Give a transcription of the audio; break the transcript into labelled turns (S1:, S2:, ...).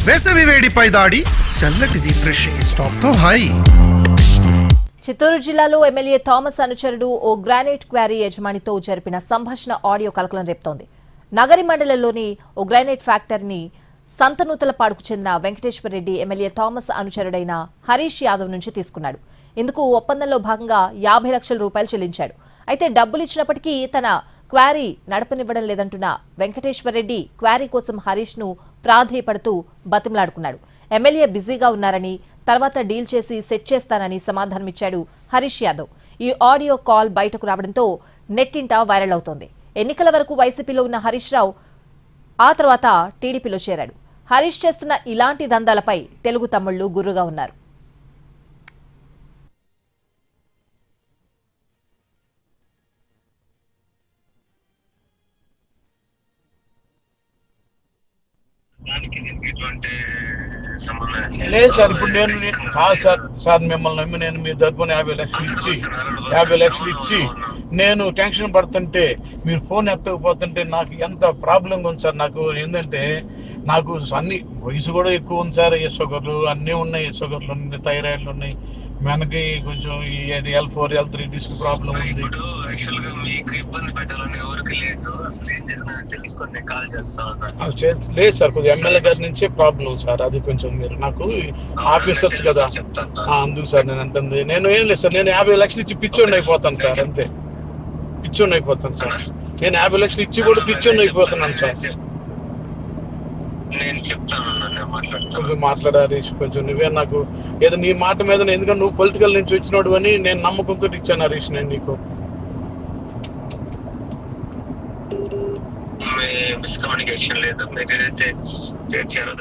S1: వేసవి వేడిపై దాడి చల్లటిది refreshing stock తో హై.
S2: చిత్తూరు జిల్లాలో ఎమ్మెల్యే థామస్ అనుచరుడు ఓ గ్రానైట్ క్వారీ యజమానితో జరిపిన సంభాషణ ఆడియో కలకలం రేపుతోంది. నగరి మండలంలోని ఓ గ్రానైట్ ఫ్యాక్టరీని సంతనూతలపాడుకు చెందిన వెంకటేశ్వర రెడ్డి ఎమ్మెల్యే థామస్ అనుచరుడైన హరీష్ యాదవ్ నుంచి తీసుకున్నాడు. ఇందుకు ఒప్పందంలో భాగంగా 50 లక్షల రూపాయలు చెల్లించాడు. అయితే డబ్బులు ఇచ్చినప్పటికీ తన క్వారీ నడపనివ్వడం లేదంటున్న వెంకటేశ్వర రెడ్డి క్వారీ కోసం హరీష్ ను ప్రాధేయపడుతూ బతిమలాడుకున్నాడు. ఎమ్మెల్యే బిజీగా ఉన్నారని, తర్వాత డీల్ చేసి సెట్ చేస్తానని సమాధానమిచ్చాడు హరీష్ యాదవ్. ఈ ఆడియో కాల్ బయటకు రావడంతో నెట్టింట వైరల్ అవుతోంది. ఎన్నికల వరకు వైసీపీలో ఉన్న హరీష్ రావు ఆ తర్వాత టీడీపీలో చేరాడు. హరీష్ చేస్తున్న ఇలాంటి దందాలపై తెలుగు తమ్ముళ్లు గుర్రుగా ఉన్నారు.
S3: లేదు సార్, ఇప్పుడు నేను కాదు సార్ మిమ్మల్ని నమ్మి నేను మీ తరపున 50 లక్షలు ఇచ్చి నేను టెన్షన్ పడుతుంటే మీరు ఫోన్ ఎత్తకపోతుంటే నాకు ఎంత ప్రాబ్లంగా ఉంది సార్. నాకు ఏంటంటే నాకు అన్ని వయసు కూడా ఎక్కువ ఉంది సార్. షుగర్లు అన్నీ ఉన్నాయి, షుగర్లు ఉన్నాయి, థైరాయిడ్లు ఉన్నాయి, మనకి కొంచెం ఈ L4 L3 డిస్క్ ప్రాబ్లం ఉంది. లేదు సార్, కొద్దిగా ఎమ్మెల్యే గారి నుంచే ప్రాబ్లం సార్. అది కొంచెం మీరు నాకు ఆఫీసర్స్ కదా, అందుకు సార్ నేను అంటుంది. నేను ఏం లేదు సార్, నేను 50 లక్షలు ఇచ్చి పిచ్చోడిని అయిపోతాను సార్. అంతే, పిచ్చోడిని అయిపోతాను సార్. నేను 50 లక్షలు ఇచ్చి కూడా పిచ్చోడిని అయిపోతున్నాను సార్.
S4: నేను చెప్తాను,
S3: మాట్లాడాలి కొంచెం. నువ్వే నాకు ఏదో నీ మాట మీద, ఎందుకంటే నువ్వు పొలిటికల్ నుంచి వచ్చినోడు అని నేను నమ్మకంతో ఇచ్చాను హరీష్. నేను నీకు
S4: మిస్కమ్యూనికేషన్ లేదు, మీరు ఏదైతే చేశారో